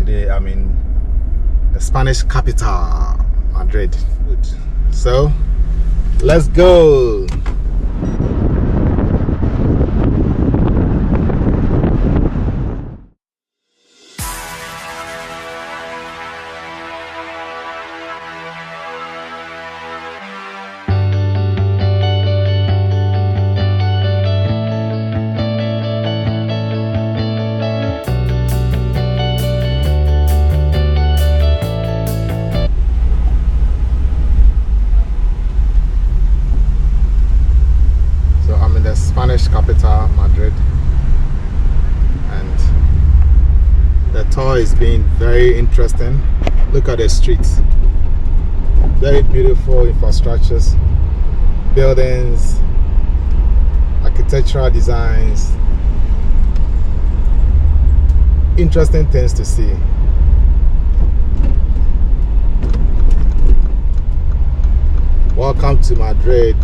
today I'm in the Spanish capital, Madrid. Good. So let's go. Spanish capital, Madrid, and the tour is being very interesting. Look at the streets, very beautiful infrastructures, buildings, architectural designs, interesting things to see. Welcome to Madrid.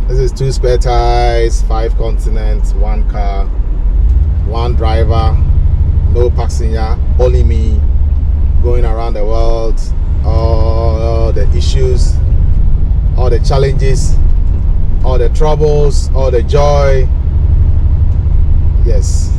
This is 2 spare tires, 5 continents, 1 car, 1 driver, no passenger, only me, going around the world. All the issues, all the challenges, all the troubles, all the joy. Yes.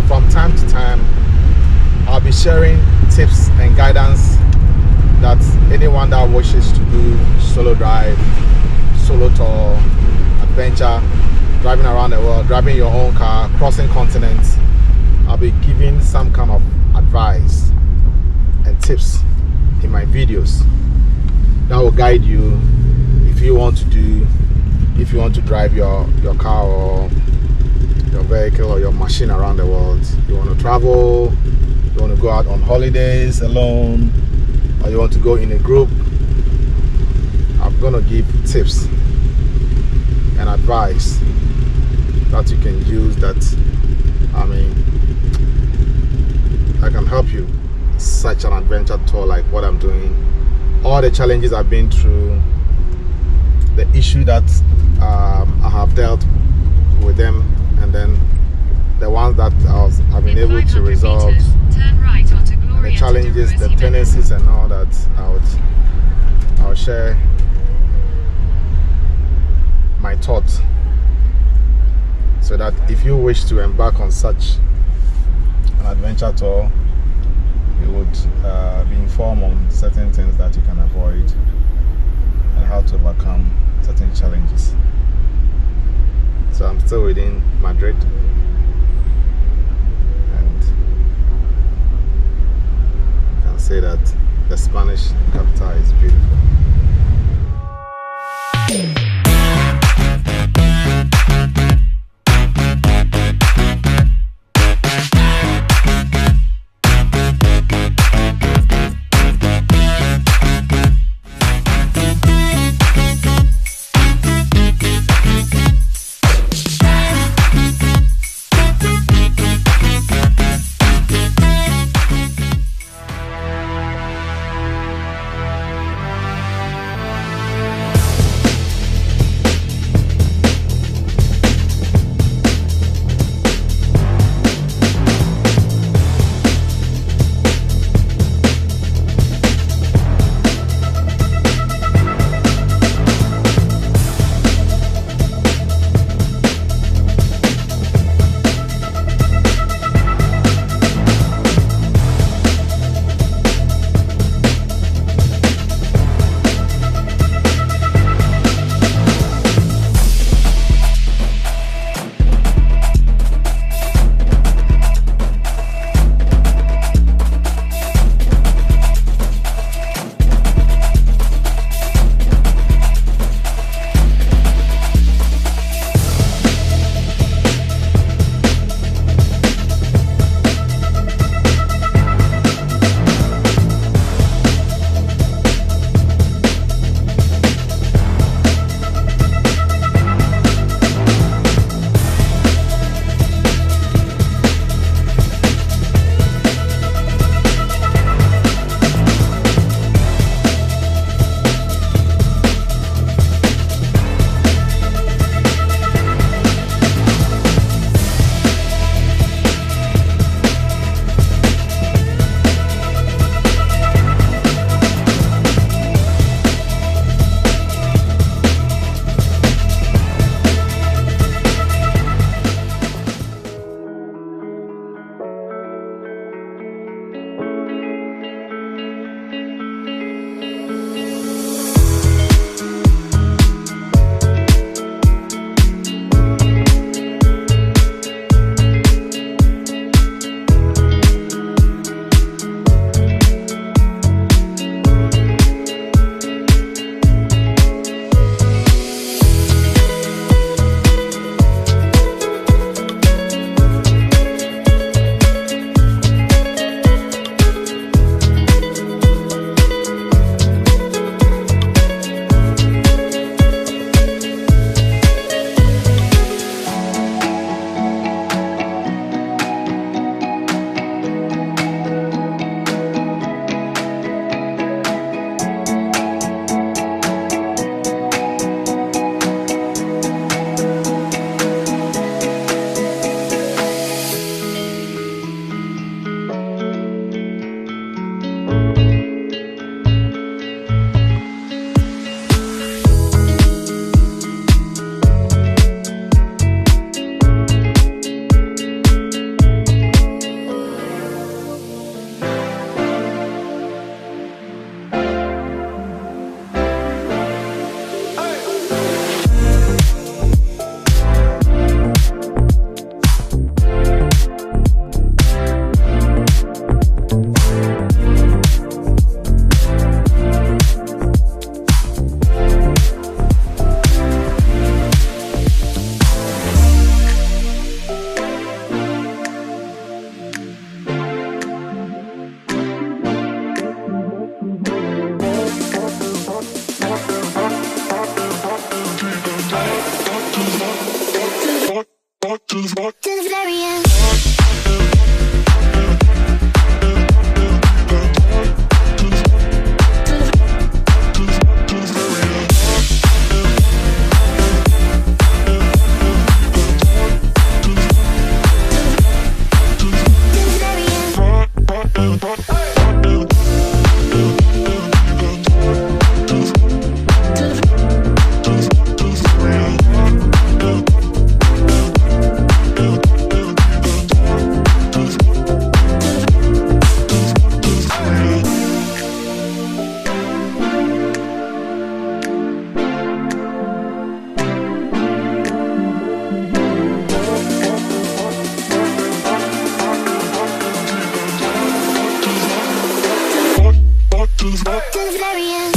From time to time, I'll be sharing tips and guidance that anyone that wishes to do solo drive, solo tour, adventure, driving around the world, driving your own car, crossing continents, I'll be giving some kind of advice and tips in my videos that will guide you if you want to drive your car or your vehicle or your machine around the world. You want to travel, you want to go out on holidays alone, or you want to go in a group. I'm going to give tips and advice that you can use that can help you such an adventure tour like what I'm doing. All the challenges I've been through, the issue that I have dealt with them, and then the ones that I've been able to resolve, turn right onto and the challenges, the tendencies and all that, I'll share my thoughts, so that if you wish to embark on such an adventure tour, you would be informed on certain things that you can avoid and how to overcome certain challenges. So I'm still within Madrid, and I can say that the Spanish capital is beautiful. the very end.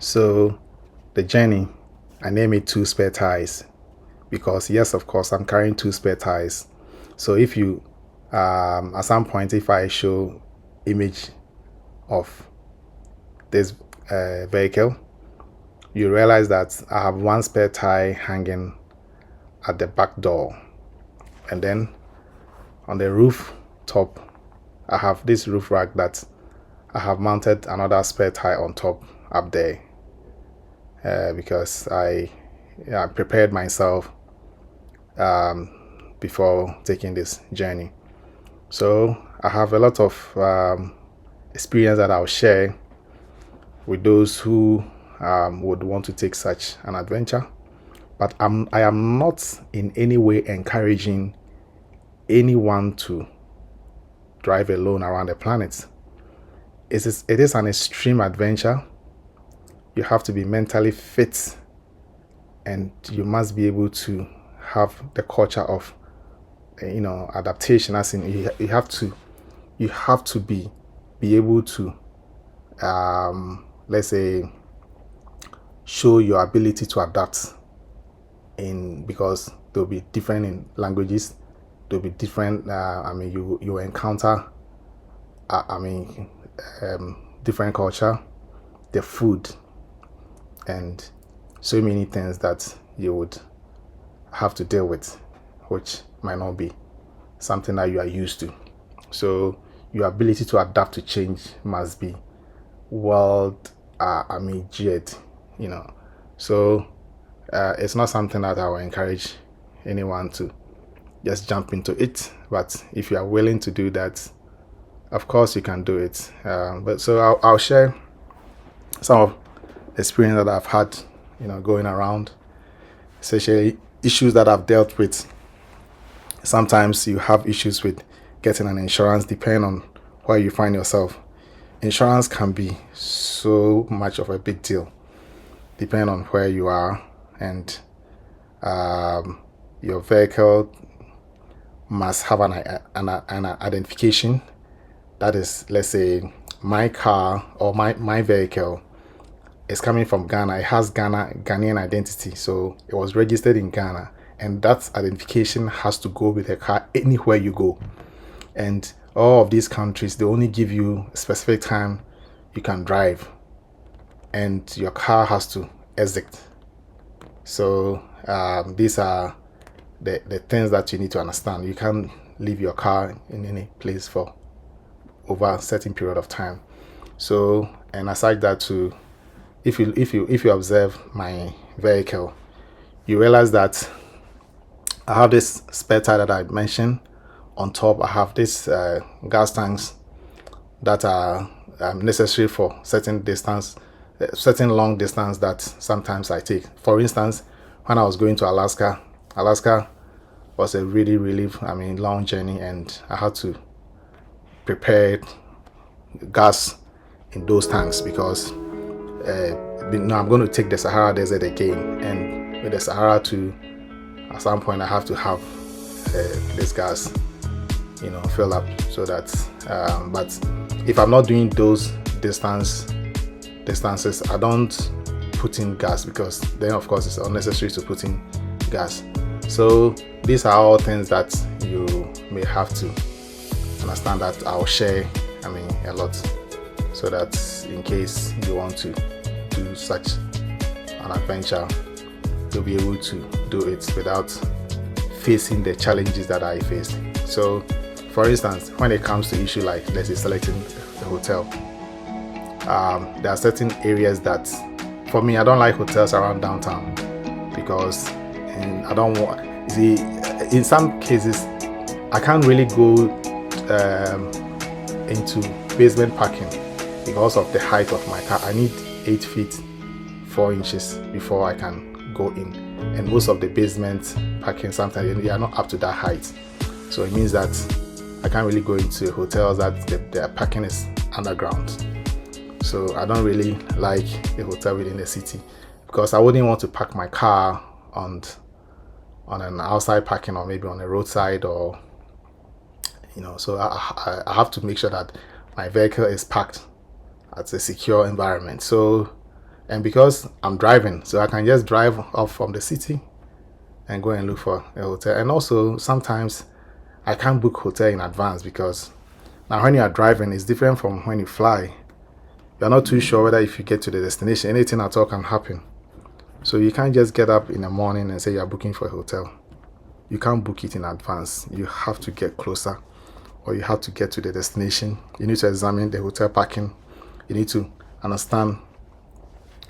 So the journey, I name it 2 spare tires because yes, of course, I'm carrying 2 spare tires. So if you, at some point, if I show image of this vehicle, you realize that I have 1 spare tire hanging at the back door, and then on the roof top, I have this roof rack that I have mounted another spare tire on top up there. Because I prepared myself before taking this journey. So I have a lot of experience that I'll share with those who would want to take such an adventure. But I am not in any way encouraging anyone to drive alone around the planet. It is an extreme adventure. You have to be mentally fit, and you must be able to have the culture of adaptation, as in you have to be able to let's say show your ability to adapt, because there'll be different in languages, there'll be different you encounter different culture, the food, and so many things that you would have to deal with, which might not be something that you are used to. So your ability to adapt to change must be geared, So it's not something that I will encourage anyone to just jump into it. But if you are willing to do that, of course you can do it. But so I'll share some of experience that I've had, going around, especially issues that I've dealt with. Sometimes you have issues with getting an insurance, depending on where you find yourself. Insurance can be so much of a big deal, depending on where you are, and your vehicle must have an identification. That is, let's say my car or my vehicle is coming from Ghana. It has Ghanaian identity, so it was registered in Ghana, and that identification has to go with the car anywhere you go. And all of these countries, they only give you a specific time you can drive, and your car has to exit. So these are the things that you need to understand. You can't leave your car in any place for over a certain period of time. So, and aside that too, if you observe my vehicle, you realize that I have this spare tire that I mentioned. On top, I have this gas tanks that are necessary for certain distance, certain long distance that sometimes I take. For instance, when I was going to Alaska was a really long journey, and I had to prepare gas in those tanks because now I'm going to take the Sahara Desert again, and with the Sahara too, at some point I have to have this gas fill up, so that but if I'm not doing those distances, I don't put in gas, because then of course it's unnecessary to put in gas. So these are all things that you may have to understand, that I'll share a lot, so that in case you want to do such an adventure, you'll be able to do it without facing the challenges that I faced. So for instance, when it comes to issue like, let's say, selecting a hotel, there are certain areas that, for me, I don't like hotels around downtown, because I don't want, see, in some cases I can't really go into basement parking because of the height of my car. I need 8 feet 4 inches before I can go in, and most of the basement parking sometimes they are not up to that height, so it means that I can't really go into hotels that their parking is underground. So I don't really like a hotel within the city because I wouldn't want to park my car on an outside parking or maybe on a roadside, or so I have to make sure that my vehicle is parked at a secure environment. So, and because I'm driving, so I can just drive off from the city and go and look for a hotel. And also sometimes I can't book hotel in advance because now when you are driving it's different from when you fly. You're not too sure whether if you get to the destination, anything at all can happen. So you can't just get up in the morning and say you're booking for a hotel. You can't book it in advance. You have to get closer, or you have to get to the destination. You need to examine the hotel parking. You need to understand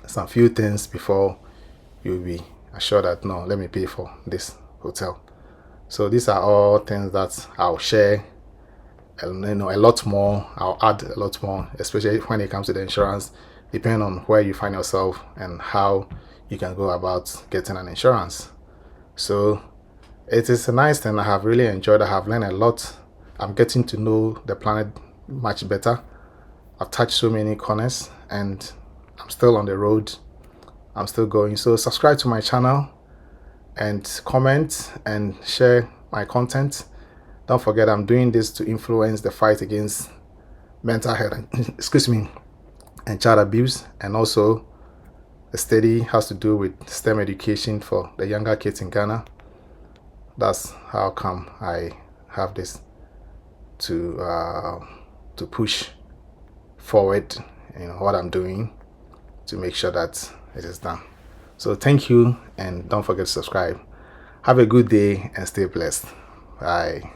some few things before you'll be assured that no, let me pay for this hotel. So these are all things that I'll share, a lot more. I'll add a lot more, especially when it comes to the insurance, depending on where you find yourself and how you can go about getting an insurance. So it is a nice thing. I have really enjoyed. I have learned a lot. I'm getting to know the planet much better. I've touched so many corners and I'm still on the road. I'm still going. So subscribe to my channel and comment and share my content. Don't forget, I'm doing this to influence the fight against mental health and child abuse. And also the study has to do with STEM education for the younger kids in Ghana. That's how come I have this to push forward what I'm doing to make sure that it is done. So thank you, and don't forget to subscribe. Have a good day and stay blessed. Bye.